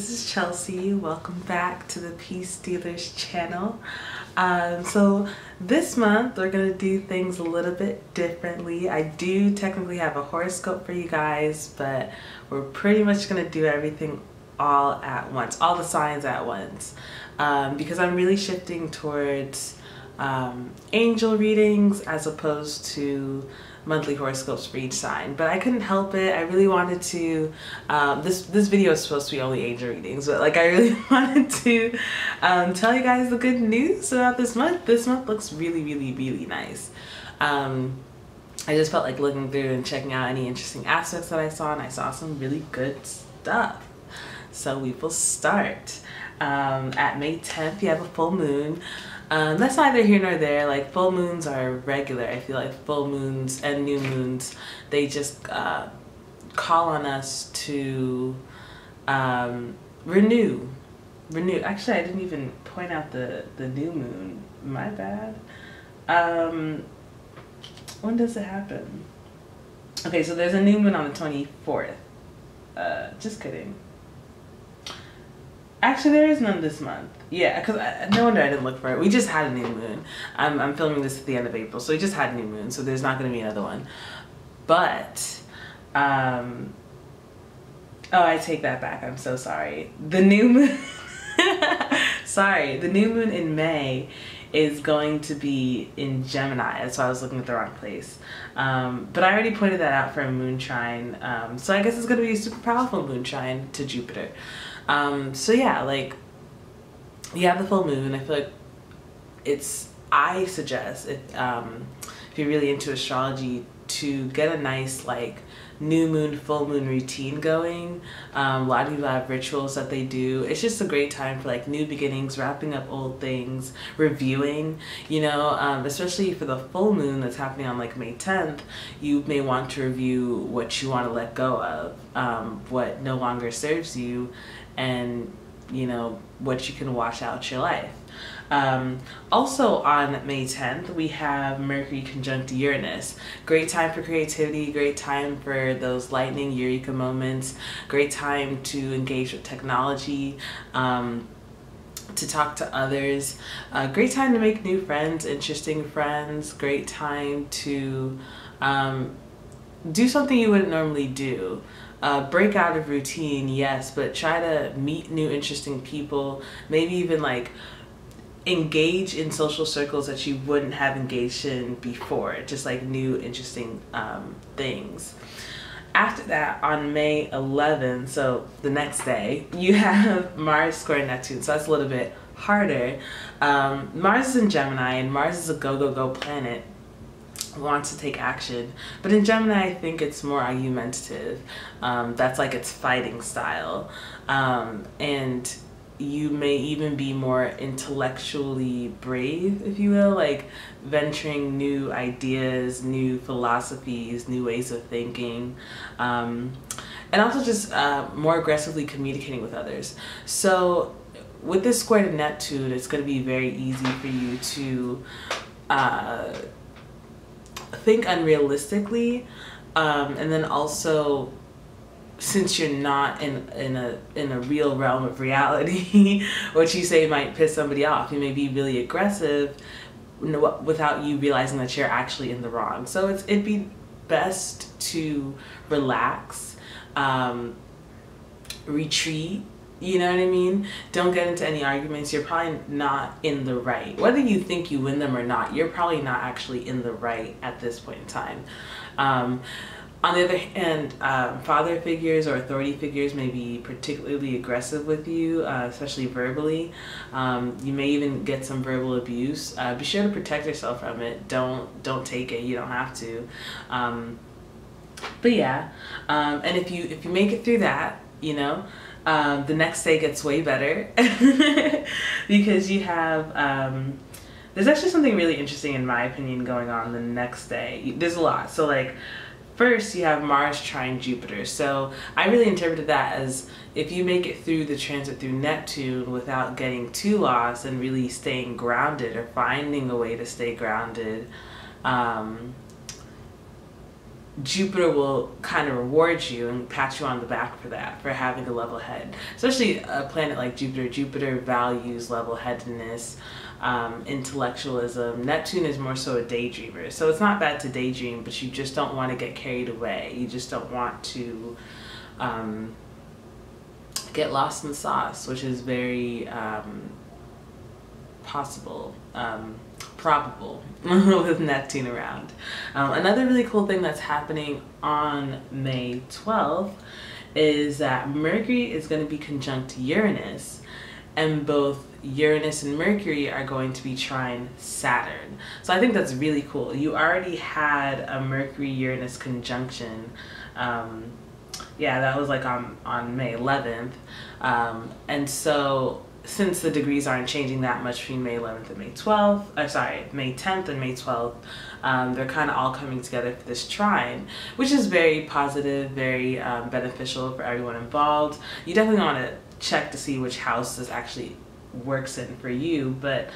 this is Chelsea. Welcome back to the Peace Dealers channel. So this month we're going to do things a little bit differently. I do technically have a horoscope for you guys, but we're pretty much going to do everything all at once, all the signs at once, because I'm really shifting towards angel readings as opposed to monthly horoscopes for each sign. But I couldn't help it. I really wanted to this video is supposed to be only angel readings, but like I really wanted to tell you guys the good news about this month. This month looks really nice. I just felt like looking through and checking out any interesting aspects that I saw, and I saw some really good stuff. So we will start. At May 10th you have a full moon. That's neither here nor there. Like, full moons are regular. I feel like full moons and new moons, they just call on us to renew. Actually, I didn't even point out the new moon. My bad. When does it happen? Okay, so there's a new moon on the 24th. Just kidding. Actually, there is none this month. Yeah, because no wonder I didn't look for it. We just had a new moon. I'm filming this at the end of April, so we just had a new moon, so there's not going to be another one. But, oh, I take that back. I'm so sorry. The new moon, sorry, the new moon in May is going to be in Gemini. That's why I was looking at the wrong place. But I already pointed that out for a moon trine. So I guess it's going to be a super powerful moon trine to Jupiter. So yeah, like, you have the full moon. I feel like I suggest if you're really into astrology, to get a nice like new moon, full moon routine going. A lot of people have rituals that they do. It's just a great time for like new beginnings, wrapping up old things, reviewing, you know, especially for the full moon that's happening on like May 10th, you may want to review what you want to let go of, what no longer serves you, and you know, what you can wash out your life. Also on May 10th, we have Mercury conjunct Uranus. Great time for creativity, great time for those lightning eureka moments, great time to engage with technology, to talk to others, great time to make new friends, interesting friends, great time to do something you wouldn't normally do. Break out of routine, yes, but try to meet new interesting people, maybe even like engage in social circles that you wouldn't have engaged in before, just like new interesting things. After that, on May 11th, so the next day, you have Mars square Neptune, so that's a little bit harder. Mars is in Gemini, and Mars is a go planet, wants to take action, but in Gemini I think it's more argumentative. That's like its fighting style, and you may even be more intellectually brave, if you will, like venturing new ideas, new philosophies, new ways of thinking, and also just more aggressively communicating with others. So with this square to Neptune, it's going to be very easy for you to think unrealistically, and then also, since you're not in a real realm of reality, what you say might piss somebody off. You may be really aggressive without you realizing that you're actually in the wrong. So it'd be best to relax, retreat. You know what I mean? Don't get into any arguments. You're probably not in the right. Whether you think you win them or not, you're probably not actually in the right at this point in time. On the other hand, father figures or authority figures may be particularly aggressive with you, especially verbally. You may even get some verbal abuse. Be sure to protect yourself from it. Don't take it. You don't have to. But yeah, and if you make it through that, you know, the next day gets way better because you have there's actually something really interesting, in my opinion, going on the next day. There's a lot. So like, first you have Mars trine Jupiter. So I really interpreted that as if you make it through the transit through Neptune without getting too lost and really staying grounded, or finding a way to stay grounded, Jupiter will kind of reward you and pat you on the back for that, for having a level head. Especially a planet like Jupiter. Jupiter values level-headedness, intellectualism. Neptune is more so a daydreamer. So it's not bad to daydream, but you just don't want to get carried away. You just don't want to get lost in the sauce, which is very probable with Neptune around. Another really cool thing that's happening on May 12th is that Mercury is going to be conjunct Uranus, and both Uranus and Mercury are going to be trine Saturn. So I think that's really cool. You already had a Mercury-Uranus conjunction. Yeah, that was like on May 11th. And so since the degrees aren't changing that much between May 11th and May 12th, May 10th and May 12th, they're kind of all coming together for this trine, which is very positive, very beneficial for everyone involved. You definitely want to check to see which house this actually works in for you, but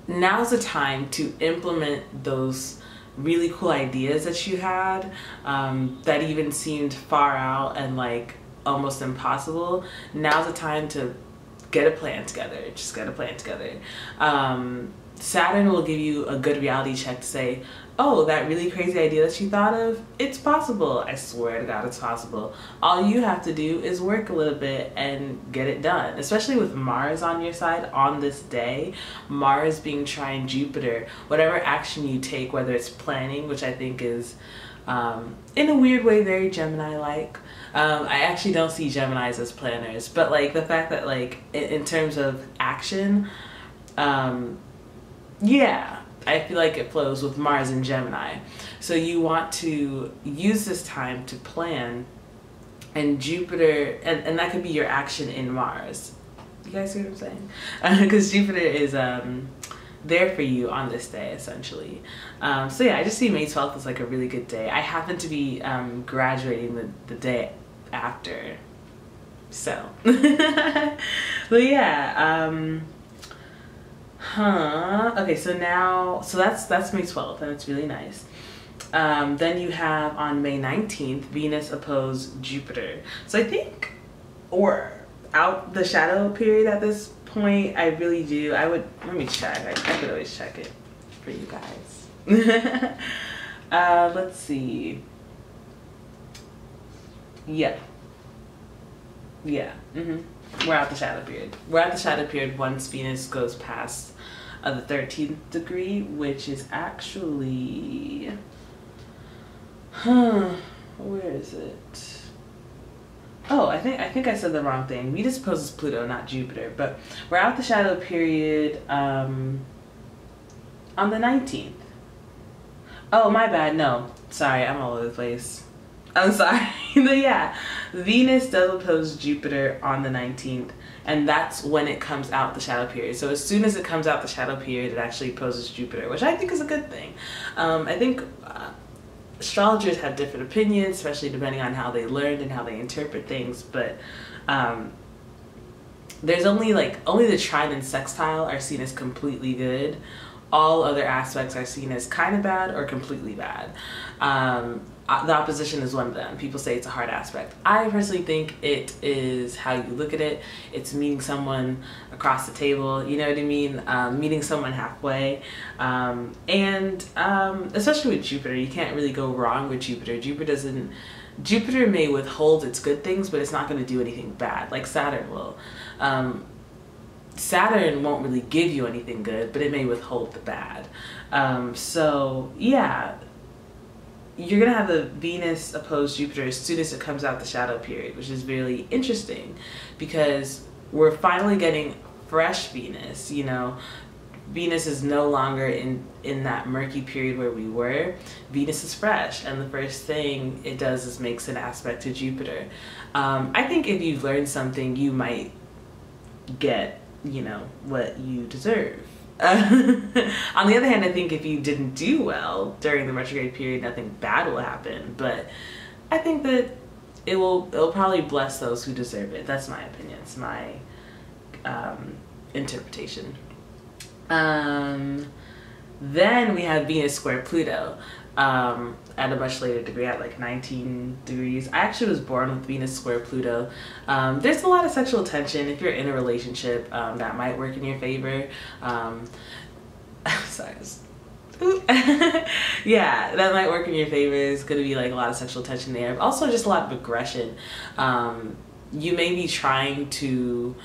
now's the time to implement those really cool ideas that you had that even seemed far out and like almost impossible. Now's the time to get a plan together. Just get a plan together. Saturn will give you a good reality check to say, oh, that really crazy idea that you thought of, it's possible. I swear to God, it's possible. All you have to do is work a little bit and get it done. Especially with Mars on your side on this day. Mars being trine Jupiter, whatever action you take, whether it's planning, which I think is in a weird way very Gemini-like. I actually don't see Geminis as planners, but like the fact that like in terms of action, yeah, I feel like it flows with Mars and Gemini. So you want to use this time to plan, and Jupiter, and that could be your action in Mars. You guys see what I'm saying? Because Jupiter is there for you on this day, essentially. So yeah, I just see May 12th as like a really good day. I happen to be graduating the day after. So, but yeah, okay, so now, so that's May 12th, and it's really nice. Then you have on May 19th, Venus opposed Jupiter. So I think we're out the shadow period at this point. I really do. Let me check. I could always check it for you guys. Let's see. Yeah. We're out the shadow period. We're at the shadow period once Venus goes past the 13th degree, which is actually, where is it? Oh, I think I said the wrong thing. Venus opposes Pluto, not Jupiter, but we're out the shadow period on the 19th. Oh, my bad. No, sorry, I'm all over the place. I'm sorry. But yeah, Venus does oppose Jupiter on the 19th, and that's when it comes out the shadow period. So as soon as it comes out the shadow period, it actually opposes Jupiter, which I think is a good thing. I think astrologers have different opinions, especially depending on how they learned and how they interpret things, but there's only the trine and sextile are seen as completely good. All other aspects are seen as kind of bad or completely bad. The opposition is one of them. People say it's a hard aspect. I personally think it is how you look at it. It's meeting someone across the table, you know what I mean? Meeting someone halfway. And especially with Jupiter, you can't really go wrong with Jupiter. Jupiter may withhold its good things, but it's not going to do anything bad, like Saturn will. Saturn won't really give you anything good, but it may withhold the bad. So yeah, you're gonna have the Venus opposed Jupiter as soon as it comes out the shadow period, which is really interesting because we're finally getting fresh Venus. You know, Venus is no longer in that murky period where we were. Venus is fresh, and the first thing it does is makes an aspect to Jupiter. I think if you've learned something, you might get, you know, what you deserve. On the other hand, I think if you didn't do well during the retrograde period, nothing bad will happen. But I think that it'll probably bless those who deserve it. That's my opinion. It's my interpretation. Then we have Venus square Pluto. at a much later degree, at like 19 degrees. I actually was born with Venus square Pluto. There's a lot of sexual tension. If you're in a relationship, that might work in your favor. Sorry. Yeah, that might work in your favor. It's going to be like a lot of sexual tension there. Also just a lot of aggression. You may be trying to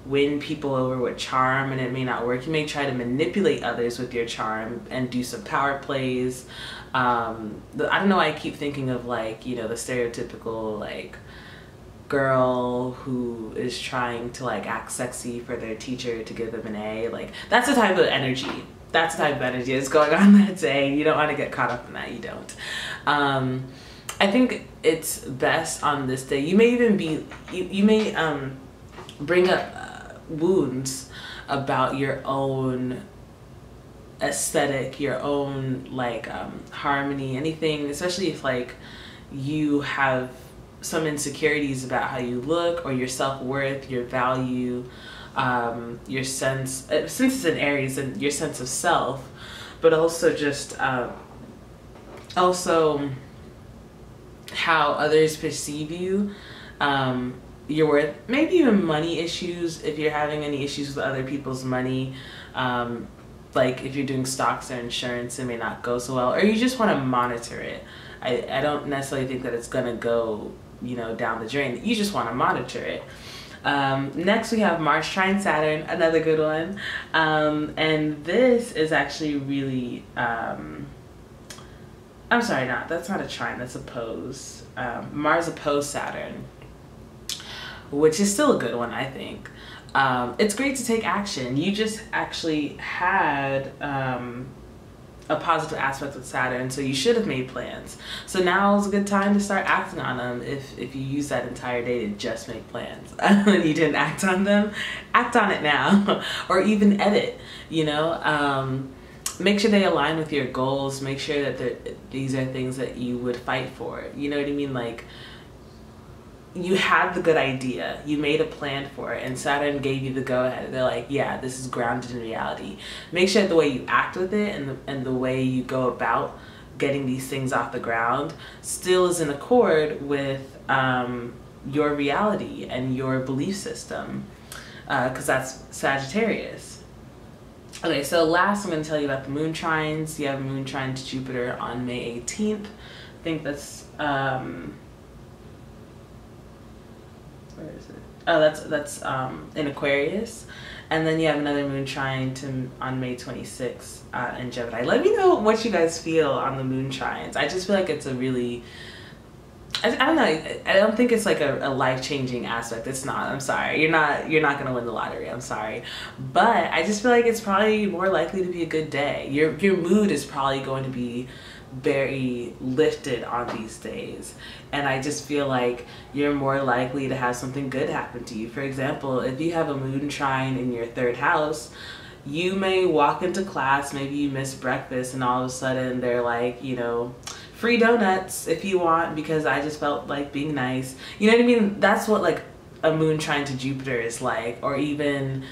win people over with charm and it may not work. You may try to manipulate others with your charm and do some power plays. I don't know why I keep thinking of like, you know, the stereotypical like girl who is trying to like act sexy for their teacher to give them an A. Like that's the type of energy. That's the type of energy that's going on that day. You don't want to get caught up in that. You don't. I think it's best on this day. You may even be, you may bring up wounds about your own aesthetic, your own like harmony, anything, especially if like you have some insecurities about how you look or your self-worth, your value, your sense, since it's an Aries, and your sense of self, but also just also how others perceive you, your worth, maybe even money issues. If you're having any issues with other people's money, like if you're doing stocks or insurance, it may not go so well, or you just want to monitor it. I don't necessarily think that it's gonna go, you know, down the drain. You just want to monitor it. Next we have Mars trine Saturn, another good one. And this is actually really, I'm sorry, that's not a trine, that's opposed. Mars opposed Saturn, which is still a good one, I think. It's great to take action. You just actually had a positive aspect with Saturn, so you should have made plans. So now is a good time to start acting on them. If you use that entire day to just make plans and you didn't act on them, act on it now. Or even edit, you know. Make sure they align with your goals. Make sure that these are things that you would fight for. You know what I mean? Like, you had the good idea, you made a plan for it, and Saturn gave you the go-ahead. They're like, yeah, this is grounded in reality. Make sure that the way you act with it and the way you go about getting these things off the ground still is in accord with your reality and your belief system, because that's Sagittarius. Okay, so last I'm going to tell you about the moon trines. You have moon trine to Jupiter on May 18th. I think that's where is it? Oh, that's in Aquarius. And then you have another moon trine on May 26th in Gemini. Let me know what you guys feel on the moon trines. I just feel like it's a really, I don't know, I don't think it's like a life-changing aspect. It's not. I'm sorry. You're not gonna win the lottery. I'm sorry. But I just feel like it's probably more likely to be a good day. Your mood is probably going to be very lifted on these days, and I just feel like you're more likely to have something good happen to you. For example, if you have a moon trine in your third house, you may walk into class, maybe you miss breakfast, and all of a sudden they're like, you know, free donuts if you want, because I just felt like being nice. You know what I mean? That's what like a moon trine to Jupiter is like. Or even,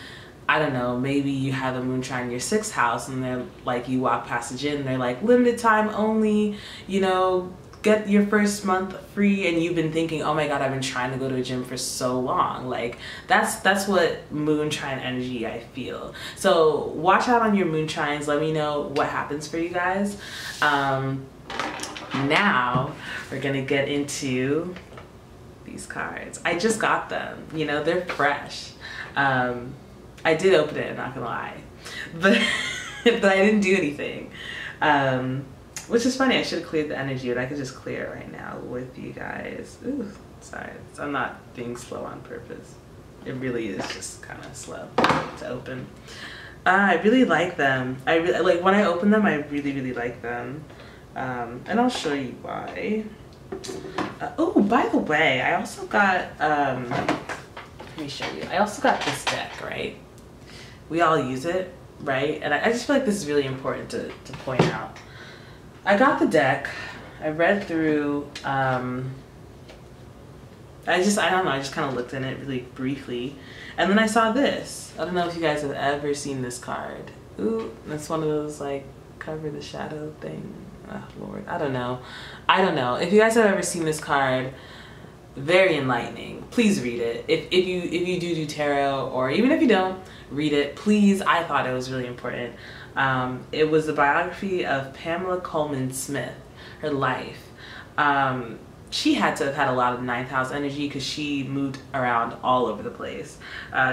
I don't know, maybe you have a moon trine in your sixth house and they're like, you walk past the gym and they're like, limited time only, you know, get your first month free, and you've been thinking, oh my god, I've been trying to go to a gym for so long. Like that's what moon trine energy I feel. So watch out on your moon trines. Let me know what happens for you guys. Now we're gonna get into these cards. I just got them, you know, they're fresh. I did open it, I'm not gonna lie, but but I didn't do anything, which is funny. I should have cleared the energy, but I could just clear it right now with you guys. Ooh, sorry, I'm not being slow on purpose. It really is just kind of slow to open. I really like them. I really like when I open them. I really like them, and I'll show you why. Oh, by the way, I also got let me show you. I also got this deck, right? We all use it, right? And I just feel like this is really important to point out. I got the deck, I read through, I don't know, I just kind of looked in it really briefly. And then I saw this. I don't know if you guys have ever seen this card. Ooh, that's one of those like cover the shadow thing. oh Lord, I don't know. If you guys have ever seen this card, very enlightening. Please read it. If you do tarot, or even if you don't, read it, please. I thought it was really important. It was the biography of Pamela Coleman Smith, her life. She had to have had a lot of ninth house energy because she moved around all over the place.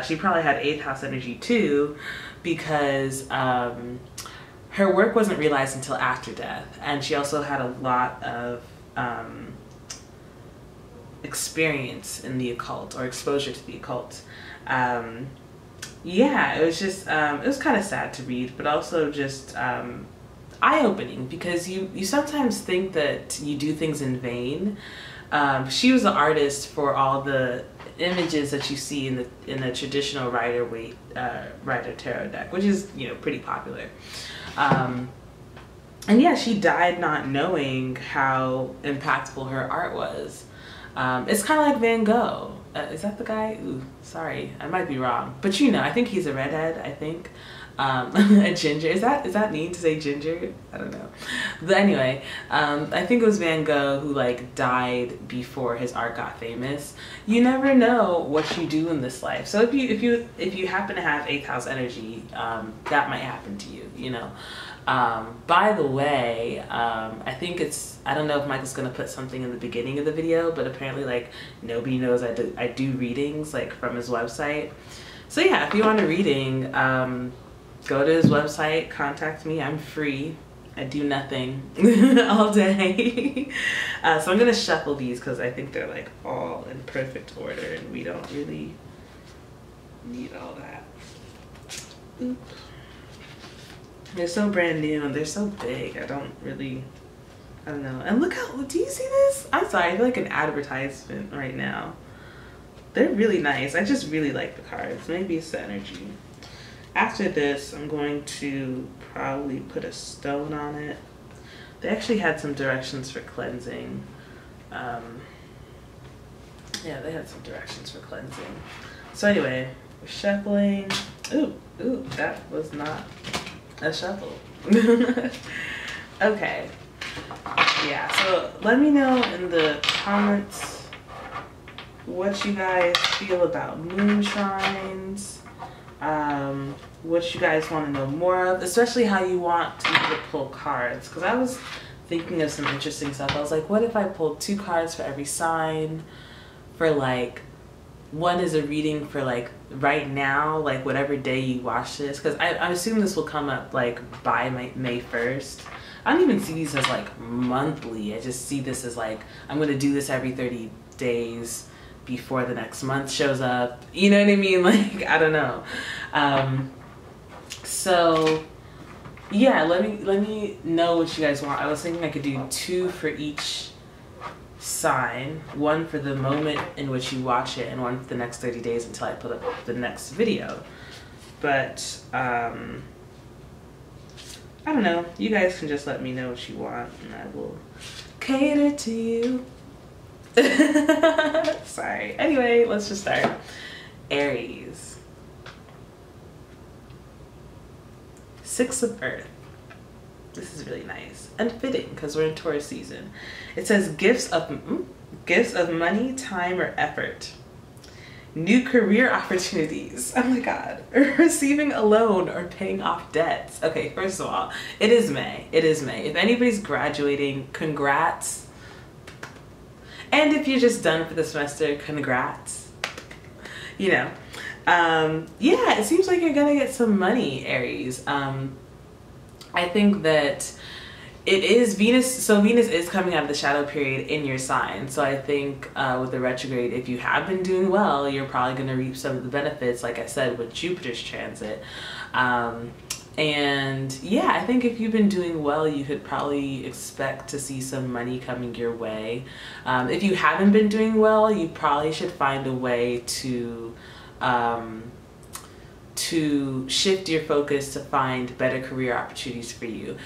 She probably had eighth house energy too, because her work wasn't realized until after death, and she also had a lot of experience in the occult, or exposure to the occult. Yeah, it was just it was kind of sad to read, but also just eye-opening, because you sometimes think that you do things in vain. She was the artist for all the images that you see in the traditional Rider tarot deck, which is, you know, pretty popular. And yeah, she died not knowing how impactful her art was. It's kind of like Van Gogh. Is that the guy? Ooh, sorry, I might be wrong, but you know, I think he's a redhead, I think. A ginger. Is that mean to say ginger? I don't know. But anyway, I think it was Van Gogh who like died before his art got famous. You never know what you do in this life. So if you happen to have eighth house energy, that might happen to you, you know. By the way, I think I don't know if Michael's gonna put something in the beginning of the video, but apparently like nobody knows I do readings like from his website. So yeah, if you want a reading, go to his website, contact me. I'm free. I do nothing all day. So I'm gonna shuffle these because I think they're like all in perfect order, and we don't really need all that. Oop. They're so brand new and they're so big. I don't know. And look how, do you see this? I'm sorry, I feel like an advertisement right now. They're really nice. I just really like the cards. Maybe it's the energy. After this, I'm going to probably put a stone on it. They actually had some directions for cleansing. Yeah, they had some directions for cleansing. So anyway, we're shuffling. Ooh, that was not a shuffle. Okay. Yeah, so let me know in the comments what you guys feel about moon shrines. What you guys want to know more of, especially how you want me to pull cards, because I was thinking of some interesting stuff. I was like, what if I pulled 2 cards for every sign, for like, one is a reading for like right now, like whatever day you watch this, because I assume this will come up like by May 1st. I don't even see these as like monthly. I just see this as like, I'm going to do this every 30 days before the next month shows up. You know what I mean? Like, I don't know. So yeah, let me know what you guys want. I was thinking I could do 2 for each sign, 1 for the moment in which you watch it, and 1 for the next 30 days until I put up the next video. But I don't know, you guys can just let me know what you want and I will cater to you. Sorry. Anyway, let's just start. Aries. 6 of Earth. This is really nice and fitting because we're in Taurus season. It says gifts of money, time, or effort. New career opportunities. Oh my God. Receiving a loan or paying off debts. Okay, first of all, it is May. It is May. If anybody's graduating, congrats. And if you're just done for the semester, congrats. You know. Yeah, it seems like you're gonna get some money, Aries. I think that it is Venus, so Venus is coming out of the shadow period in your sign. So I think with the retrograde, if you have been doing well, you're probably going to reap some of the benefits, like I said, with Jupiter's transit. And yeah, I think if you've been doing well, you could probably expect to see some money coming your way. If you haven't been doing well, you probably should find a way to shift your focus to find better career opportunities for you.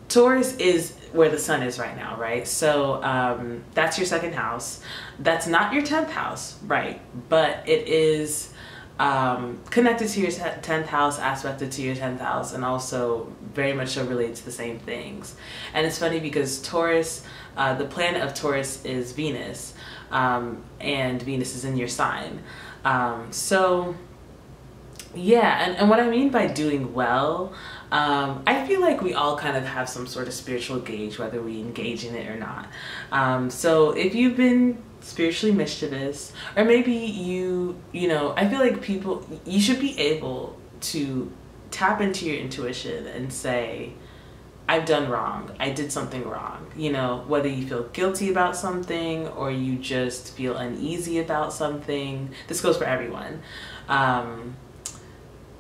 Taurus is where the sun is right now, right? So that's your 2nd house. That's not your 10th house, right? But it is connected to your 10th house, aspected to your 10th house, and also very much so related to the same things. And it's funny because Taurus, the planet of Taurus is Venus, and Venus is in your sign. So yeah, and what I mean by doing well, I feel like we all kind of have some sort of spiritual gauge, whether we engage in it or not. So if you've been spiritually mischievous, or maybe you know, I feel like you should be able to tap into your intuition and say, I've done wrong. I did something wrong. You know, whether you feel guilty about something or you just feel uneasy about something. This goes for everyone.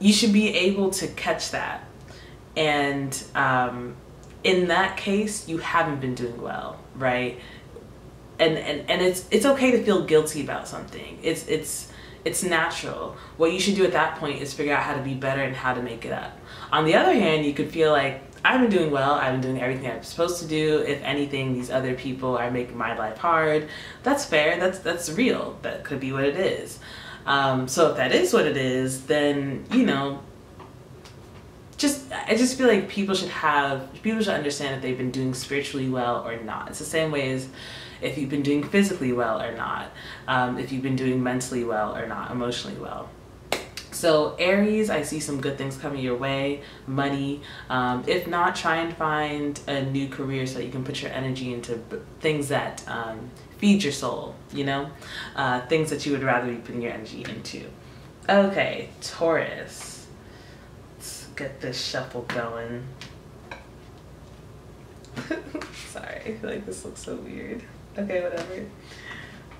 You should be able to catch that. And in that case, you haven't been doing well, right? And it's okay to feel guilty about something. It's natural. What you should do at that point is figure out how to be better and how to make it up. On the other hand, you could feel like, I've been doing well, I've been doing everything I'm supposed to do. If anything, these other people are making my life hard. That's fair, that's real. That could be what it is. So if that is what it is, then, you know, I just feel like people should understand if they've been doing spiritually well or not. It's the same way as if you've been doing physically well or not, if you've been doing mentally well or not, emotionally well. So Aries, I see some good things coming your way, money. If not, try and find a new career so that you can put your energy into things that feed your soul, you know? Things that you would rather be putting your energy into. Okay, Taurus. Let's get this shuffle going. Sorry, I feel like this looks so weird. Okay, whatever.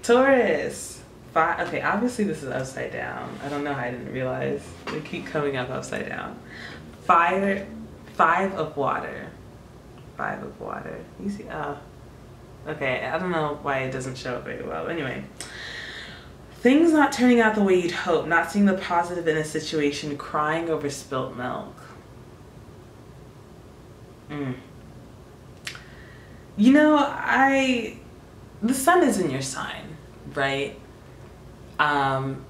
Taurus. Okay, obviously this is upside down. I don't know how I didn't realize. They keep coming up upside down. Five of water. 5 of water. You see? Okay, I don't know why it doesn't show up very well. Anyway, things not turning out the way you'd hope. Not seeing the positive in a situation. Crying over spilt milk. You know, the sun is in your sign, right? I'm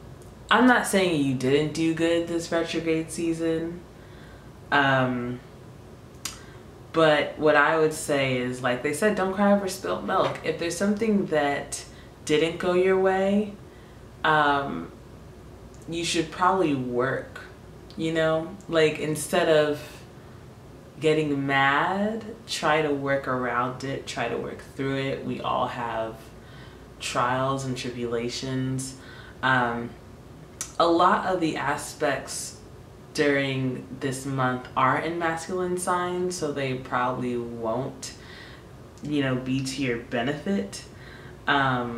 not saying you didn't do good this retrograde season, but what I would say is, like they said, don't cry over spilt milk. If there's something that didn't go your way, you should probably work, you know? Like, instead of getting mad, try to work around it, try to work through it. We all have trials and tribulations. A lot of the aspects during this month are in masculine signs, so they probably won't, you know, be to your benefit. But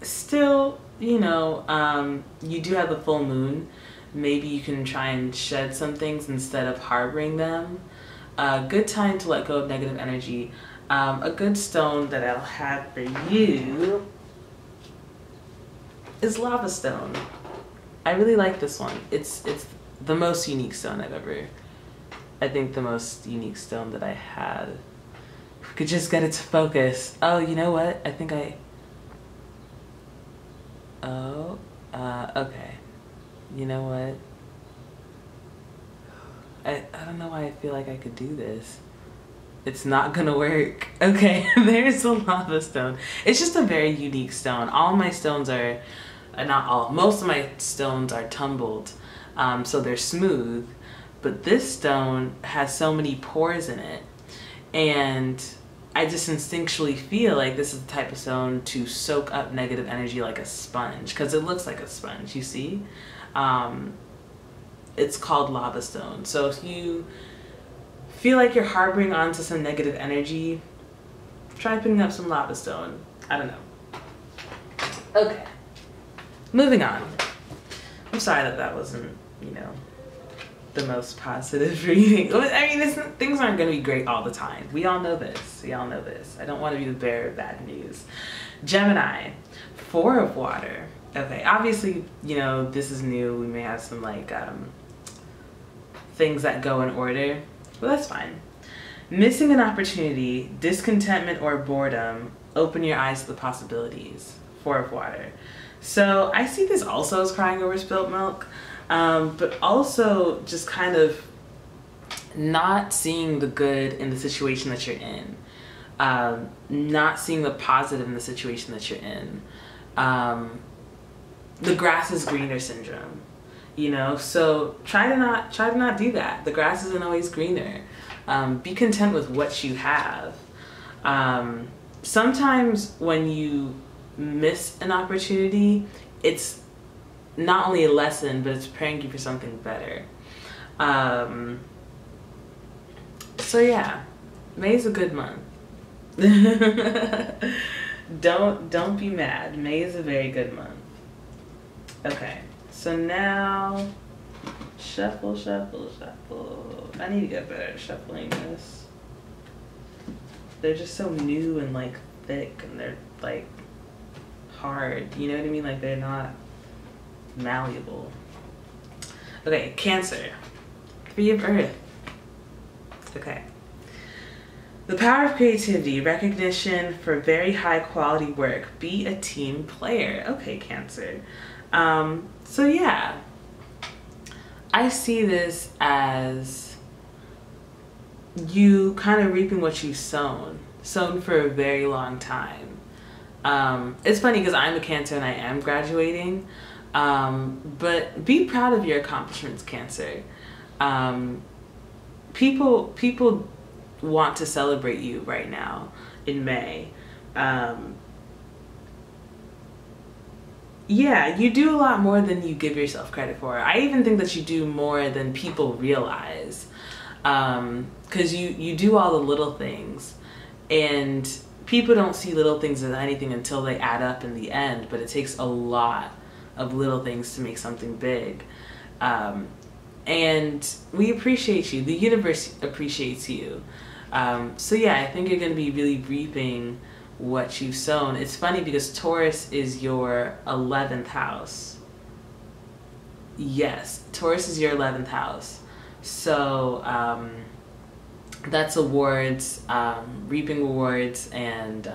still, you know, you do have the full moon. Maybe you can try and shed some things instead of harboring them. Good time to let go of negative energy. A good stone that I'll have for you is lava stone. I really like this one. It's the most unique stone I think the most unique stone that I had. If we could just get it to focus. Oh, you know what? I think okay. You know what? I don't know why I feel like I could do this. It's not gonna work. Okay, there's a lava stone. It's just a very unique stone. All my stones are, not all, most of my stones are tumbled, so they're smooth. But this stone has so many pores in it, and I just instinctually feel like this is the type of stone to soak up negative energy like a sponge, because it looks like a sponge, you see? It's called lava stone. So if you feel like you're harboring onto some negative energy, try picking up some lava stone. I don't know. Okay, moving on. I'm sorry that wasn't, you know, the most positive reading. I mean, things aren't going to be great all the time. We all know this. We all know this. I don't want to be the bearer of bad news. Gemini, 4 of water. Okay, obviously, you know, this is new. We may have some, like, things that go in order. Well, that's fine. Missing an opportunity, discontentment, or boredom. Open your eyes to the possibilities. 4 of water. So I see this also as crying over spilt milk, but also just kind of not seeing the good in the situation that you're in, not seeing the positive in the situation that you're in. The grass is greener syndrome, you know, so try to not do that. The grass isn't always greener. Be content with what you have. Sometimes when you miss an opportunity, it's not only a lesson, but it's preparing you for something better. So yeah, May's a good month. Don't be mad. May is a very good month. Okay, so now shuffle, shuffle, shuffle. I need to get better at shuffling this. They're just so new and like thick, and they're like hard. You know what I mean? Like they're not malleable. Okay, Cancer. 3 of Earth. Okay. The power of creativity, recognition for very high quality work. Be a team player. Okay, Cancer. So yeah, I see this as you kind of reaping what you've sown for a very long time. It's funny because I'm a Cancer and I am graduating, but be proud of your accomplishments, Cancer. People want to celebrate you right now in May. Yeah, you do a lot more than you give yourself credit for. I even think that you do more than people realize, because you do all the little things, and people don't see little things as anything until they add up in the end, but it takes a lot of little things to make something big. And we appreciate you. The universe appreciates you. So yeah, I think you're going to be really reaping what you've sown. It's funny because Taurus is your 11th house. Yes, Taurus is your 11th house. So that's awards, reaping awards, and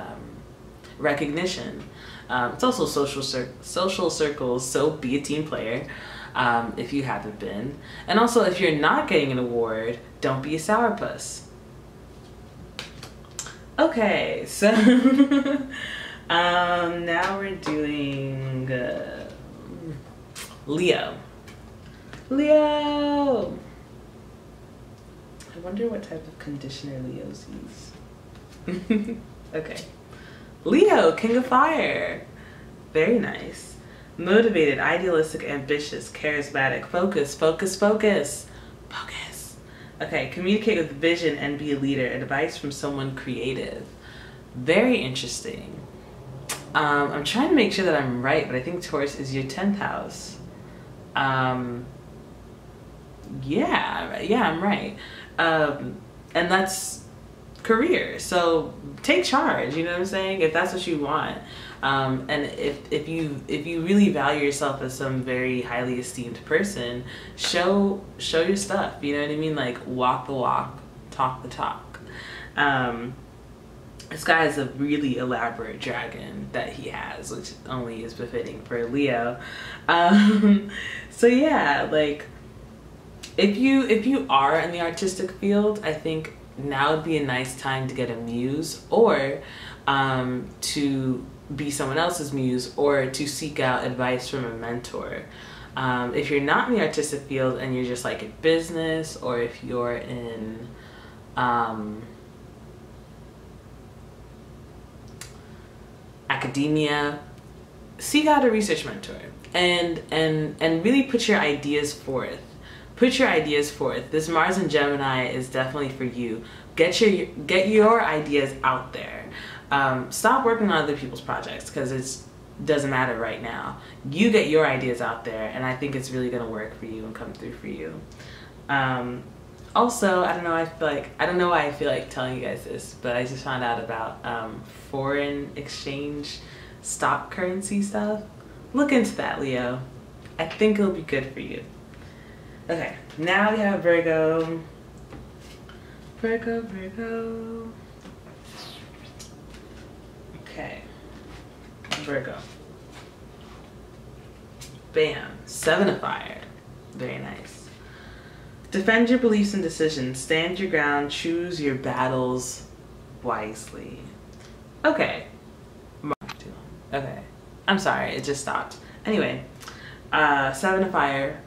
recognition. It's also social circles, so be a team player if you haven't been. And also, if you're not getting an award, don't be a sourpuss. Okay, so now we're doing Leo. Leo! I wonder what type of conditioner Leos use. Okay. Leo, King of Fire. Very nice. Motivated, idealistic, ambitious, charismatic. Focus, focus, focus. Focus. Okay, communicate with vision and be a leader. Advice from someone creative. Very interesting. I'm trying to make sure that I'm right, but I think Taurus is your 10th house. Yeah, I'm right. And that's career. So take charge, you know what I'm saying? If that's what you want. And if you really value yourself as some very highly esteemed person, show your stuff, you know what I mean? Like walk the walk, talk the talk. This guy has a really elaborate dragon that he has, which only is befitting for Leo. So yeah, like if you are in the artistic field, I think now would be a nice time to get a muse, or to be someone else's muse, or to seek out advice from a mentor. If you're not in the artistic field and you're just like in business, or if you're in academia, seek out a research mentor and really put your ideas forth. Put your ideas forth. This Mars in Gemini is definitely for you. Get your ideas out there. Stop working on other people's projects because it doesn't matter right now. You get your ideas out there, and I think it's really gonna work for you and come through for you. Also, I don't know why I feel like telling you guys this, but I just found out about foreign exchange stock currency stuff. Look into that, Leo. I think it'll be good for you. Okay, now we have Virgo. Virgo. Okay, Virgo. Bam. 7 of fire. Very nice. Defend your beliefs and decisions. Stand your ground. Choose your battles wisely. Okay. Okay. I'm sorry. It just stopped. Anyway. 7 of fire.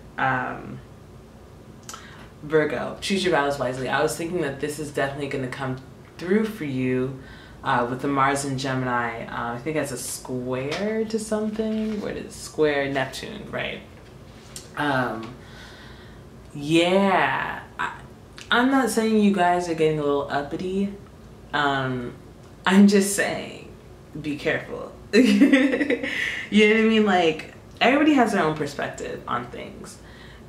Virgo. Choose your battles wisely. I was thinking that this is definitely going to come through for you with the Mars and Gemini. I think that's a square to something. What is square? Neptune, right? Yeah. I'm not saying you guys are getting a little uppity. I'm just saying, be careful. You know what I mean? Like, everybody has their own perspective on things.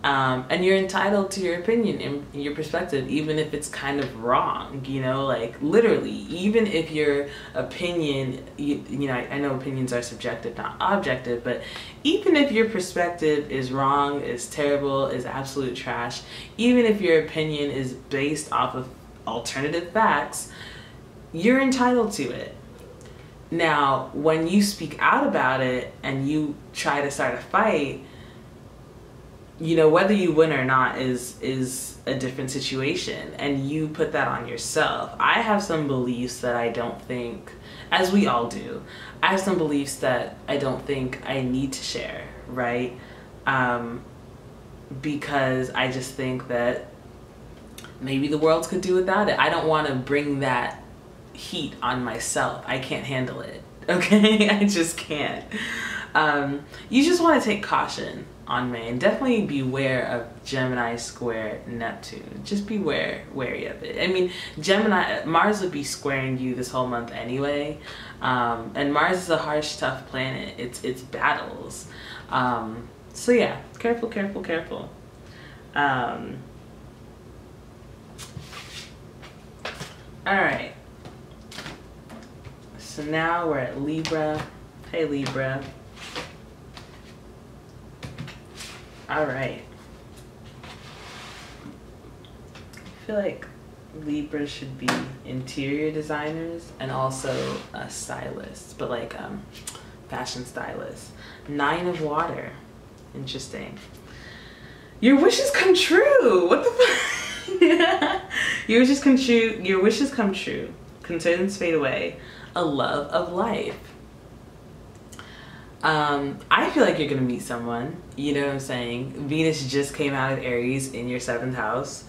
And you're entitled to your opinion and your perspective, even if it's kind of wrong, you know, like literally, even if your opinion, you know, I know opinions are subjective, not objective, but even if your perspective is wrong, is terrible, is absolute trash, even if your opinion is based off of alternative facts, you're entitled to it. Now, when you speak out about it and you try to start a fight, you know, whether you win or not is a different situation, and you put that on yourself. I have some beliefs that I don't think, as we all do, I have some beliefs that I don't think I need to share, right? Because I just think that maybe the world could do without it. I don't want to bring that heat on myself. I can't handle it, okay? I just can't. You just want to take caution on May, and definitely beware of Gemini square Neptune. Just be wary of it. I mean, Gemini, Mars would be squaring you this whole month anyway, and Mars is a harsh, tough planet. It's battles. So yeah, careful, careful, careful. All right. So now we're at Libra. Hey Libra. All right. I feel like Libra should be interior designers and also stylists, but like fashion stylists. 9 of water. Interesting. Your wishes come true. What the fuck? Your wishes come true. Your wishes come true. Concerns fade away. A love of life. I feel like you're gonna meet someone, you know what I'm saying? Venus just came out of Aries in your 7th house,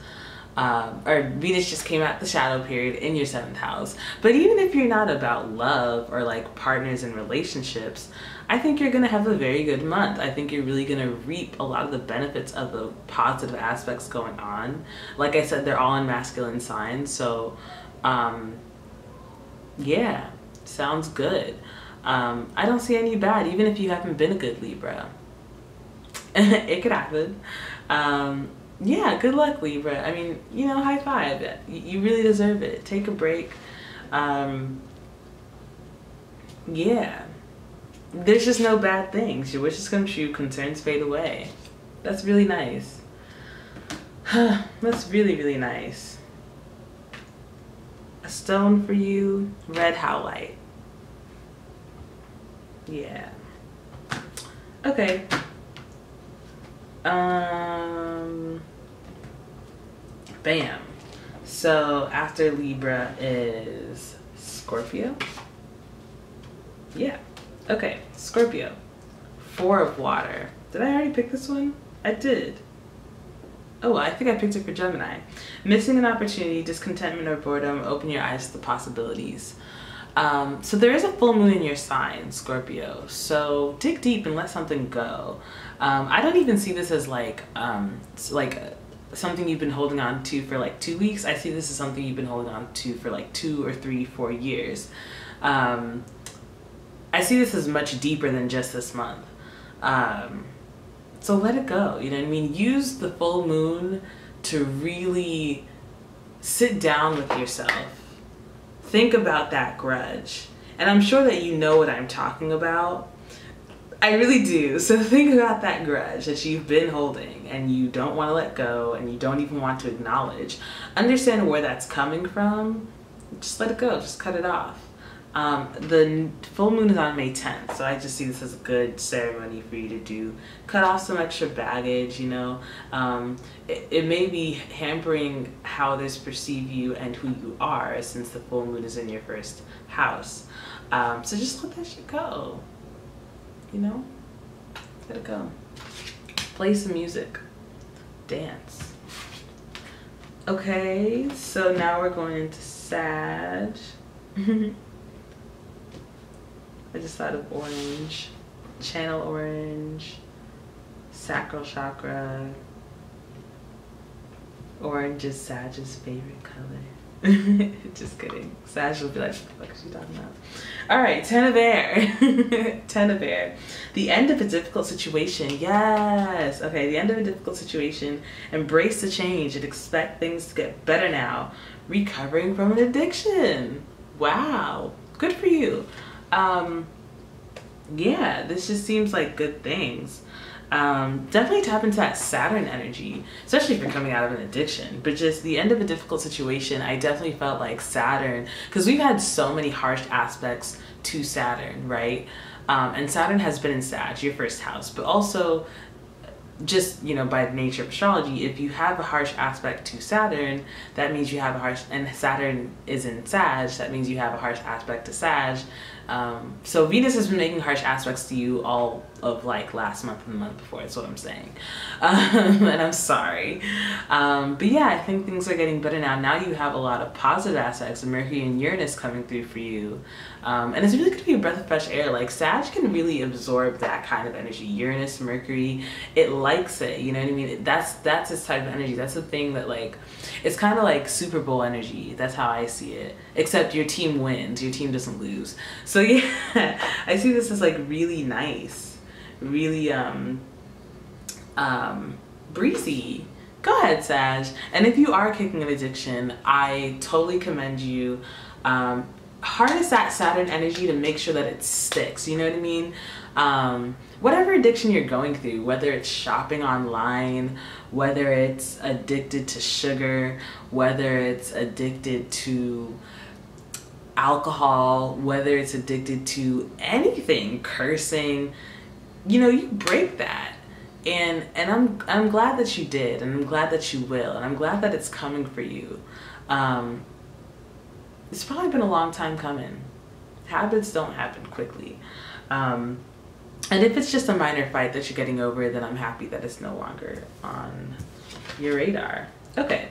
or Venus just came out the shadow period in your 7th house. But even if you're not about love or like partners and relationships, I think you're gonna have a very good month. I think you're really gonna reap a lot of the benefits of the positive aspects going on. Like I said, they're all in masculine signs, so yeah, sounds good. I don't see any bad, even if you haven't been a good Libra. It could happen. Yeah, good luck, Libra. I mean, you know, high five. You really deserve it. Take a break. Yeah. There's just no bad things. Your wishes come true, concerns fade away. That's really nice. That's really, really nice. A stone for you, red howlite. Yeah. Okay. Bam. So after Libra is Scorpio. Yeah. Okay. Scorpio. 4 of water. Did I already pick this one? I did. Oh, I think I picked it for Gemini. Missing an opportunity, discontentment or boredom, open your eyes to the possibilities. So there is a full moon in your sign, Scorpio. So dig deep and let something go. I don't even see this as like something you've been holding on to for like 2 weeks. I see this as something you've been holding on to for like 2 or 3, 4 years. I see this as much deeper than just this month. So let it go. You know what I mean? Use the full moon to really sit down with yourself. Think about that grudge. And I'm sure that you know what I'm talking about. I really do. So think about that grudge that you've been holding and you don't want to let go and you don't even want to acknowledge. Understand where that's coming from. Just let it go. Just cut it off. The full moon is on May 10th, so I just see this as a good ceremony for you to do. Cut off some extra baggage, you know. It may be hampering how others perceive you and who you are, since the full moon is in your first house. So just let that shit go, you know. Let it go. Play some music. Dance. Okay, so now we're going into Sag. I just thought of orange. Channel orange. Sacral chakra. Orange is Sag's favorite color. Just kidding. Sag will be like, what the fuck is she talking about? Alright, Ten of Air. Ten of Air. The end of a difficult situation. Yes. Okay, the end of a difficult situation. Embrace the change and expect things to get better now. Recovering from an addiction. Wow. Good for you. Yeah, this just seems like good things. Definitely tap into that Saturn energy, especially if you're coming out of an addiction. But just the end of a difficult situation, I definitely felt like Saturn, because we've had so many harsh aspects to Saturn, right? And Saturn has been in Sag, your first house, but also just, you know, by the nature of astrology, if you have a harsh aspect to Saturn, that means you have a harsh, and Saturn is in Sag, that means you have a harsh aspect to Sag. So Venus has been making harsh aspects to you all of like last month and the month before, that's what I'm saying. And I'm sorry. But yeah, I think things are getting better now. Now you have a lot of positive aspects of Mercury and Uranus coming through for you. And it's really going to be a breath of fresh air. Like Sag can really absorb that kind of energy. Uranus, Mercury, it likes it, you know what I mean? That's its type of energy. That's the thing that, like, it's kind of like Super Bowl energy. That's how I see it. Except your team wins, your team doesn't lose. So yeah, I see this as like really nice, really breezy. Go ahead, Sag. And if you are kicking an addiction, I totally commend you. Harness that Saturn energy to make sure that it sticks, you know what I mean? Whatever addiction you're going through, whether it's shopping online, whether it's addicted to sugar, whether it's addicted to alcohol, whether it's addicted to anything, cursing, you know, you break that. And I'm glad that you did, and I'm glad that you will, and I'm glad that it's coming for you. It's probably been a long time coming. Habits don't happen quickly. And if it's just a minor fight that you're getting over, then I'm happy that it's no longer on your radar. Okay.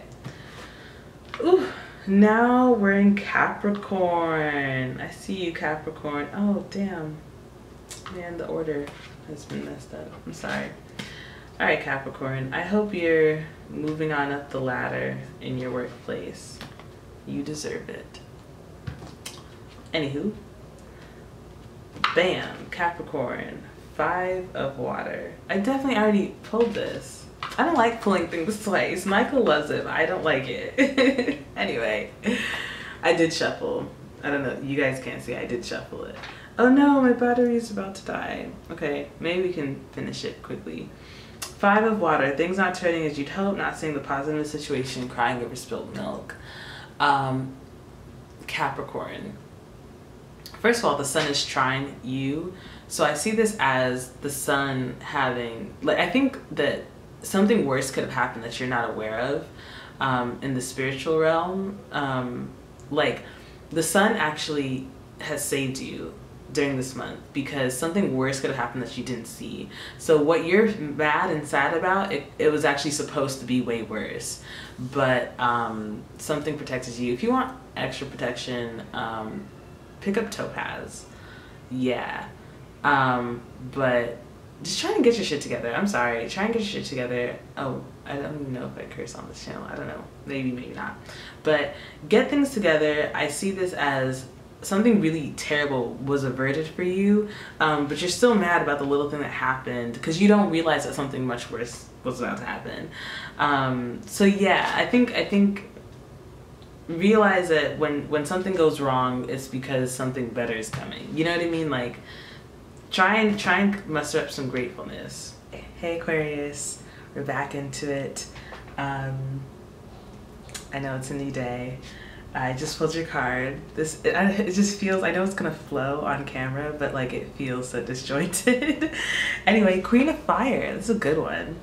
Ooh, now we're in Capricorn. I see you, Capricorn. Oh, damn. Man, the order has been messed up. I'm sorry. All right, Capricorn. I hope you're moving on up the ladder in your workplace. You deserve it. Anywho, bam, Capricorn, 5 of water. I definitely already pulled this. I don't like pulling things twice. Michael loves it, but I don't like it. Anyway, I did shuffle. I don't know, you guys can't see, I did shuffle it. Oh no, my battery is about to die. Okay, maybe we can finish it quickly. 5 of water, things not turning as you'd hope, not seeing the positive in the situation, crying over spilled milk. Capricorn. First of all, the sun is trine you. So I see this as the sun having, like, I think that something worse could have happened that you're not aware of in the spiritual realm. Like, the sun actually has saved you during this month because something worse could have happened that you didn't see. So what you're mad and sad about, it was actually supposed to be way worse. But something protected you. If you want extra protection, pick up topaz. Yeah. But just try and get your shit together. I'm sorry. Try and get your shit together. Oh, I don't even know if I curse on this channel. I don't know. Maybe, maybe not. But get things together. I see this as something really terrible was averted for you, but you're still mad about the little thing that happened because you don't realize that something much worse was about to happen. So yeah, I think realize that when something goes wrong, it's because something better is coming. You know what I mean? Like, try and muster up some gratefulness. Hey Aquarius, we're back into it. I know it's a new day. I just pulled your card. It just feels, I know it's gonna flow on camera, but like it feels so disjointed. Anyway, Queen of Fire, this is a good one.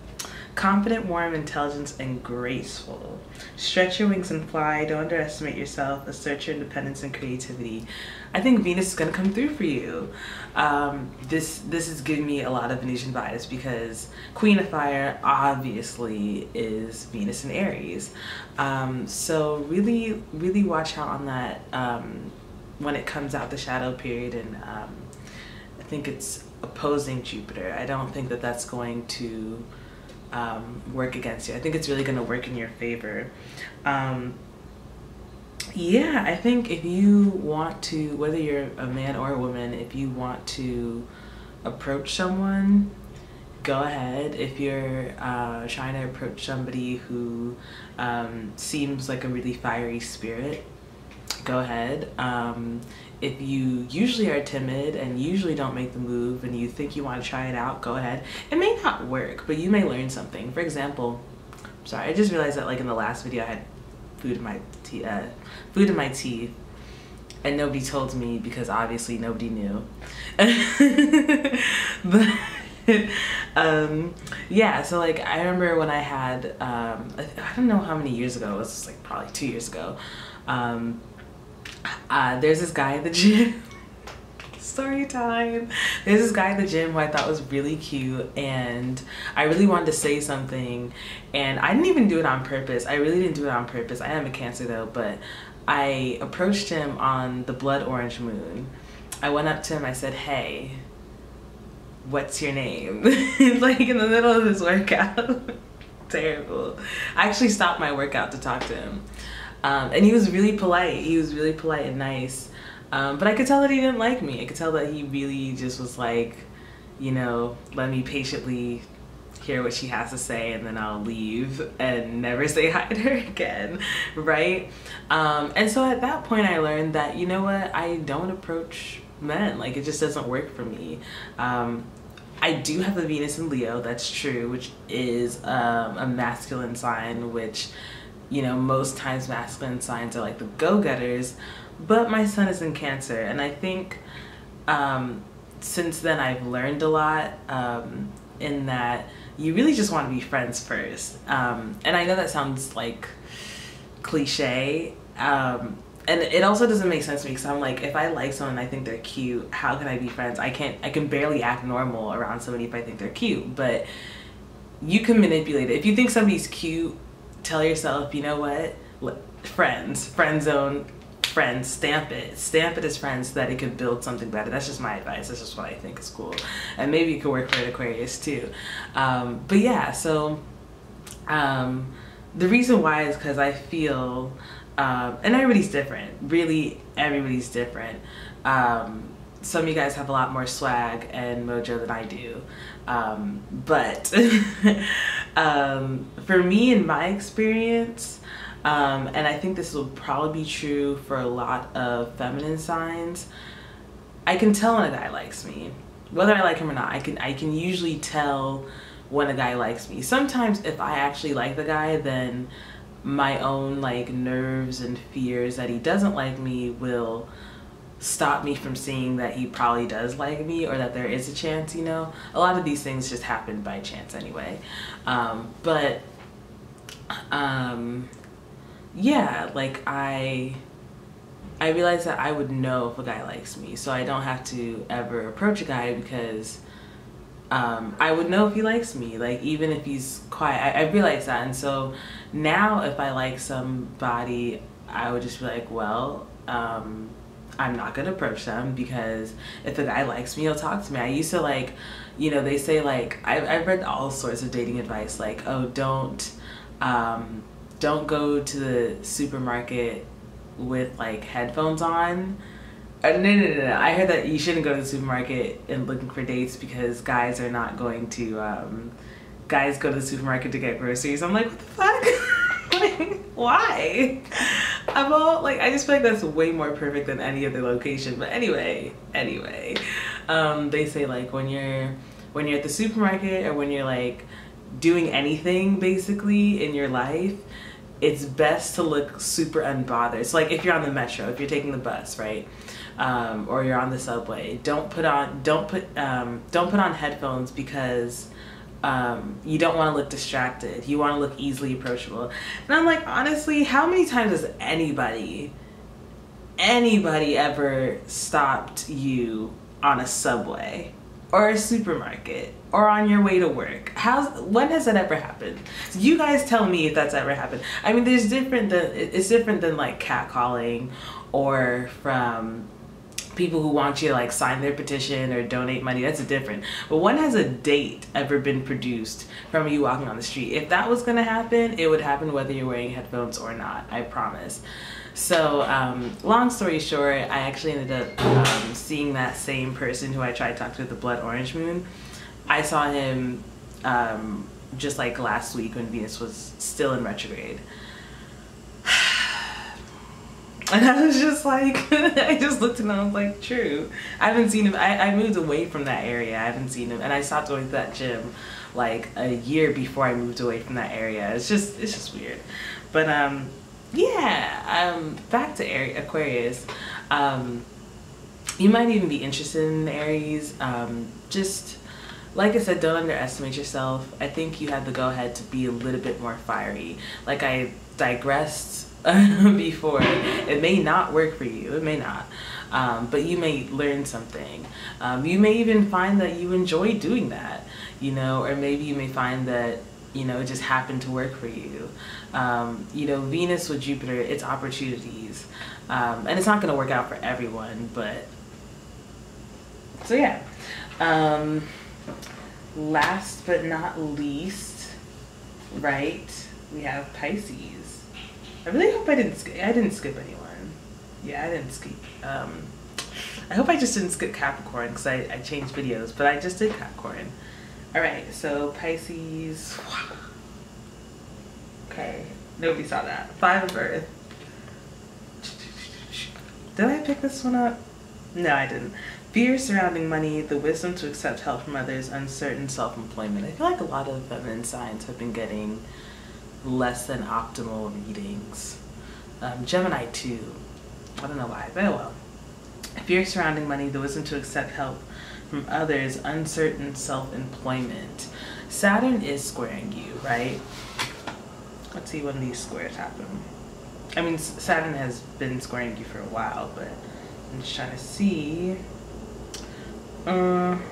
Confident, warm, intelligent, and graceful. Stretch your wings and fly. Don't underestimate yourself. Assert your independence and creativity. I think Venus is gonna come through for you. This is giving me a lot of Venusian vibes because Queen of Fire obviously is Venus in Aries. So really, really watch out on that when it comes out the shadow period, and I think it's opposing Jupiter. I don't think that that's going to work against you. I think it's really going to work in your favor. Yeah, I think if you want to, whether you're a man or a woman, if you want to approach someone, go ahead. If you're trying to approach somebody who seems like a really fiery spirit, go ahead. If you usually are timid and usually don't make the move and you think you want to try it out, go ahead. It may not work, but you may learn something. For example, sorry, I just realized that like in the last video I had food in my teeth, and nobody told me because obviously nobody knew. But yeah, so like I remember when I had I don't know how many years ago, it was like probably 2 years ago. There's this guy at the gym. Story time. There's this guy at the gym who I thought was really cute, and I really wanted to say something, and I didn't even do it on purpose. I really didn't do it on purpose. I am a Cancer though, but I approached him on the blood orange moon. I went up to him, I said, "Hey, what's your name?" Like in the middle of this workout. Terrible. I actually stopped my workout to talk to him. And he was really polite. He was really polite and nice. But I could tell that he didn't like me. I could tell that he really just was like, you know, let me patiently hear what she has to say and then I'll leave and never say hi to her again, right? And so at that point I learned that, you know what, I don't approach men. Like, it just doesn't work for me. I do have the Venus in Leo, that's true, which is a masculine sign, which, you know, most times masculine signs are like the go-getters, but my sun is in Cancer, and I think since then I've learned a lot in that you really just want to be friends first. And I know that sounds like cliche, and it also doesn't make sense to me because I'm like, if I like someone and I think they're cute, how can I be friends? I can barely act normal around somebody if I think they're cute, but you can manipulate it. If you think somebody's cute, tell yourself, you know what, friends, friend zone, friends, stamp it as friends so that it could build something better. That's just my advice. That's just what I think is cool, and maybe it could work for an Aquarius too. But yeah, so the reason why is because I feel and everybody's different, really everybody's different. Some of you guys have a lot more swag and mojo than I do, but for me, in my experience, and I think this will probably be true for a lot of feminine signs, I can tell when a guy likes me, whether I like him or not. I can usually tell when a guy likes me. Sometimes if I actually like the guy, then my own like nerves and fears that he doesn't like me will stop me from seeing that he probably does like me, or that there is a chance, you know. A lot of these things just happen by chance anyway. Yeah, like I realized that I would know if a guy likes me, so I don't have to ever approach a guy because I would know if he likes me, like even if he's quiet. I realized that, and so now if I like somebody, I would just be like, well, I'm not gonna approach them, because if the guy likes me, he'll talk to me. I used to, like, you know, they say, like, I've read all sorts of dating advice, like, oh, don't go to the supermarket with like headphones on. No. I heard that you shouldn't go to the supermarket and looking for dates because guys are not going to, guys go to the supermarket to get groceries. I'm like, what the fuck? Like, why? I'm all like, I just feel like that's way more perfect than any other location. But anyway, they say like when you're at the supermarket, or when you're like doing anything basically in your life, it's best to look super unbothered. So like if you're on the metro, if you're taking the bus, right? Or you're on the subway, don't put on headphones because you don't want to look distracted. You want to look easily approachable. And I'm like, honestly, how many times has anybody ever stopped you on a subway or a supermarket or on your way to work? When has that ever happened? You guys tell me if that's ever happened. I mean, it's different than like catcalling or from people who want you to like sign their petition or donate money. That's different. But when has a date ever been produced from you walking on the street? If that was gonna happen, it would happen whether you're wearing headphones or not, I promise. So long story short, I actually ended up seeing that same person who I tried to talk to at the blood orange moon. I saw him just like last week when Venus was still in retrograde. And I was just like, I just looked at him and I was like, true. I haven't seen him. I moved away from that area. I haven't seen him. And I stopped going to that gym like a year before I moved away from that area. It's just weird. But yeah, back to Aquarius. You might even be interested in Aries. Just like I said, don't underestimate yourself. I think you have the go-ahead to be a little bit more fiery. Like I digressed before. It may not work for you. It may not. But you may learn something. You may even find that you enjoy doing that, you know, or maybe you may find that, you know, it just happened to work for you. You know, Venus with Jupiter, it's opportunities. And it's not going to work out for everyone, but so yeah. Last but not least, right, we have Pisces. I really hope I didn't skip anyone. Yeah, I didn't skip. I hope I just didn't skip Capricorn because I changed videos, but I just did Capricorn. All right, so Pisces. Okay, nobody saw that. 5 of Earth. Did I pick this one up? No, I didn't. Fear surrounding money, the wisdom to accept help from others, uncertain self-employment. I feel like a lot of feminine signs have been getting less than optimal readings. Gemini too. I don't know why, but oh well. Fear surrounding money, the wisdom to accept help from others, uncertain self-employment. Saturn is squaring you, right? Let's see when these squares happen. I mean, Saturn has been squaring you for a while, but I'm just trying to see. Isn't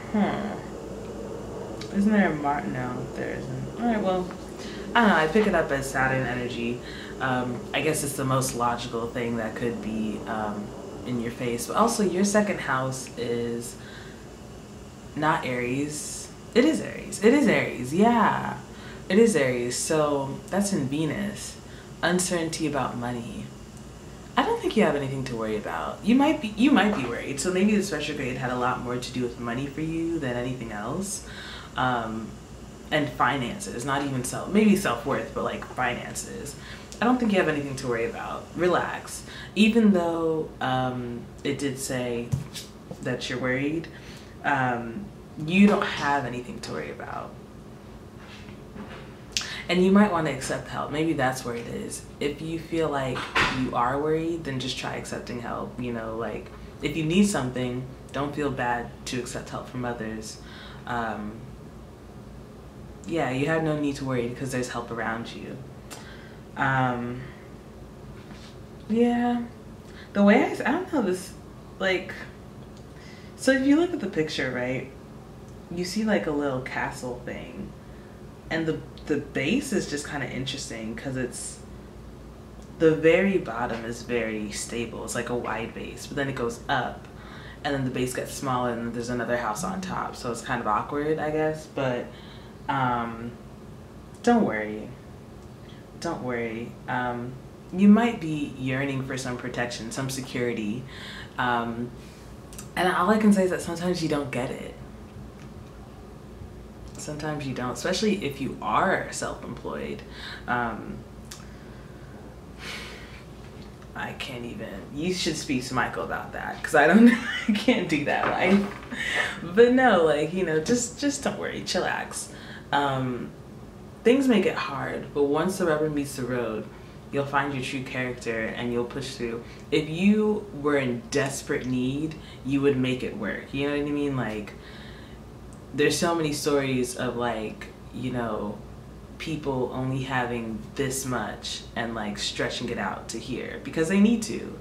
there a No, there isn't. Alright, well, I don't know, I pick it up as Saturn energy. I guess it's the most logical thing that could be in your face. But also, your second house is not Aries. It is Aries. It is Aries, yeah. It is Aries, so that's in Venus. Uncertainty about money. I don't think you have anything to worry about. You might be worried. So maybe this retrograde had a lot more to do with money for you than anything else. And finances, not even maybe self-worth, but like finances. I don't think you have anything to worry about. Relax. Even though it did say that you're worried, you don't have anything to worry about. And you might want to accept help. Maybe that's where it is. If you feel like you are worried, then just try accepting help. You know, like if you need something, don't feel bad to accept help from others. Yeah, you have no need to worry because there's help around you. Yeah, the way I don't know this, like, so if you look at the picture, right, you see like a little castle thing, and the base is just kind of interesting because it's, the very bottom is very stable. It's like a wide base, but then it goes up and then the base gets smaller and there's another house on top. So it's kind of awkward, I guess, but don't worry. Don't worry. You might be yearning for some protection, some security. And all I can say is that sometimes you don't get it. Sometimes you don't, especially if you are self-employed. I can't even, you should speak to Michael about that because I can't do that life. But no, like, you know, just don't worry, chillax. Things may get hard, but once the rubber meets the road, you'll find your true character and you'll push through. If you were in desperate need, you would make it work. You know what I mean? Like, there's so many stories of like, you know, people only having this much and like stretching it out to here because they need to.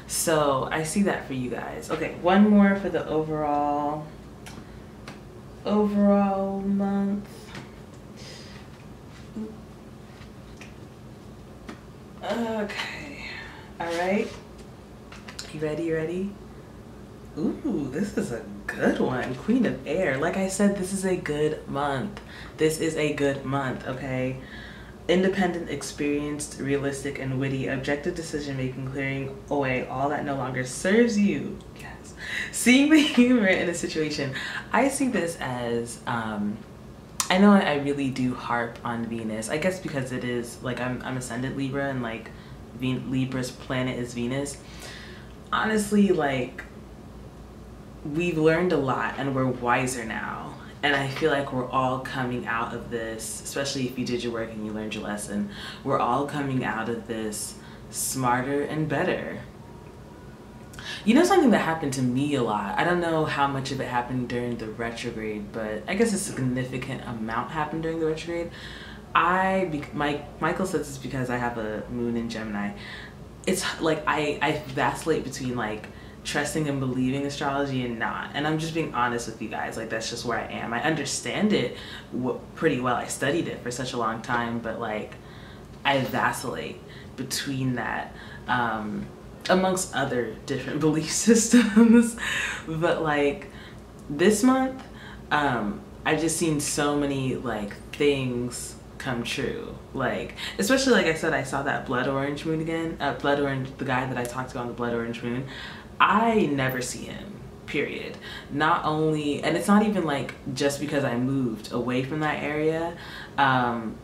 So I see that for you guys. Okay, one more for the overall month. Okay, all right, you ready? Ooh, this is a good one. Queen of Air. Like I said, this is a good month. Okay? Independent, experienced, realistic, and witty, objective decision making, clearing away all that no longer serves you. Yes. Seeing the humor in a situation. I see this as, I know I really do harp on Venus. I guess because it is, like, I'm ascendant Libra, and like Libra's planet is Venus. Honestly, like, we've learned a lot and we're wiser now, and I feel like we're all coming out of this, especially if you did your work and you learned your lesson, we're all coming out of this smarter and better. You know, something that happened to me a lot, I don't know how much of it happened during the retrograde, but I guess a significant amount happened during the retrograde. Michael says it's because I have a moon in Gemini. It's like I vacillate between like trusting and believing astrology and not, and I'm just being honest with you guys. Like, that's just where I am. I understand it pretty well. I studied it for such a long time, but like I vacillate between that, amongst other different belief systems. But like this month, I've just seen so many like things come true. Like, especially like I said, I saw that blood orange moon again. Blood orange, the guy that I talked to on the blood orange moon, I never see him, period. Not only, and it's not even like just because I moved away from that area,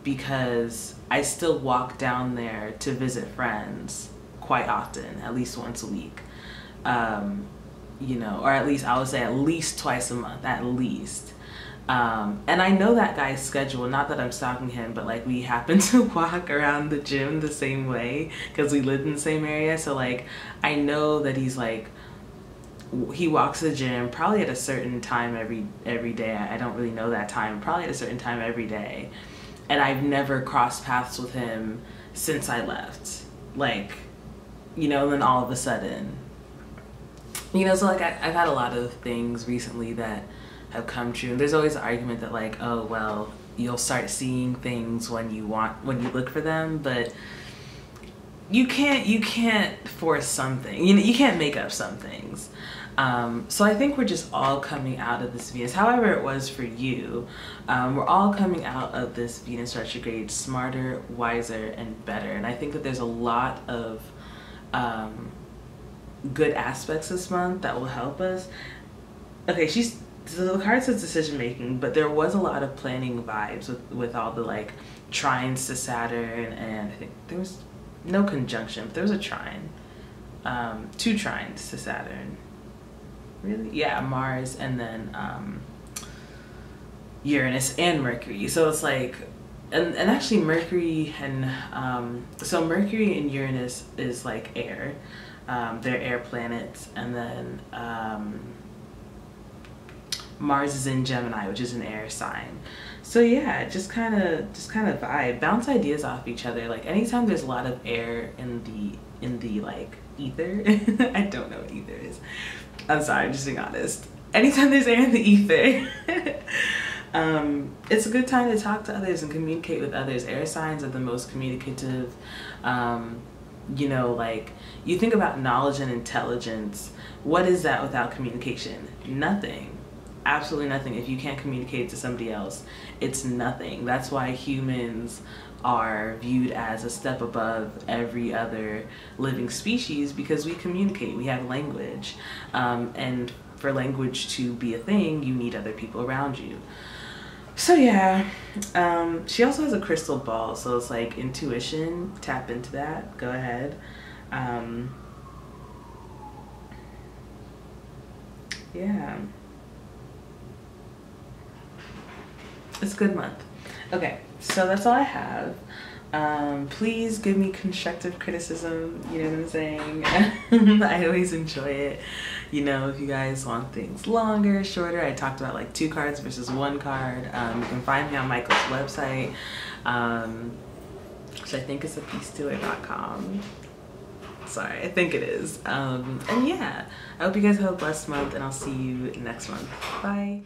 because I still walk down there to visit friends quite often, at least once a week, you know, or at least I would say at least twice a month, at least. And I know that guy's schedule, not that I'm stalking him, but like we happen to walk around the gym the same way because we lived in the same area. So like I know that he's like, he walks the gym probably at a certain time every day. I don't really know that time, probably at a certain time every day. And I've never crossed paths with him since I left. Like, you know, and then all of a sudden, you know, so like I've had a lot of things recently that have come true. And there's always an argument that like, oh well, you'll start seeing things when you look for them, but you can't force something. You know, you can't make up some things. So I think we're just all coming out of this Venus, however it was for you, we're all coming out of this Venus retrograde smarter, wiser, and better. And I think that there's a lot of good aspects this month that will help us. Okay, so the card says decision making, but there was a lot of planning vibes with all the like trines to Saturn, and I think there was no conjunction, but there was a trine, 2 trines to Saturn. Really? Yeah, Mars and then Uranus and Mercury. So it's like, and actually Mercury and so Mercury and Uranus is like air, they're air planets, and then Mars is in Gemini, which is an air sign. So yeah, just kind of vibe, bounce ideas off each other. Like anytime there's a lot of air in the like ether, I don't know what ether is. I'm sorry, I'm just being honest. Anytime there's air in the ether, it's a good time to talk to others and communicate with others. Air signs are the most communicative. You know, like you think about knowledge and intelligence. What is that without communication? Nothing. Absolutely nothing. If you can't communicate to somebody else, it's nothing. That's why humans are viewed as a step above every other living species, because we communicate, we have language, and for language to be a thing, you need other people around you. So yeah, she also has a crystal ball, so it's like intuition, tap into that, go ahead. Yeah, it's a good month. Okay, so that's all I have. Please give me constructive criticism, you know what I'm saying? I always enjoy it. You know, if you guys want things longer, shorter, I talked about like 2 cards versus 1 card. You can find me on Michael's website, which I think is apiecedealer.com. Sorry, I think it is. And yeah, I hope you guys have a blessed month, and I'll see you next month. Bye.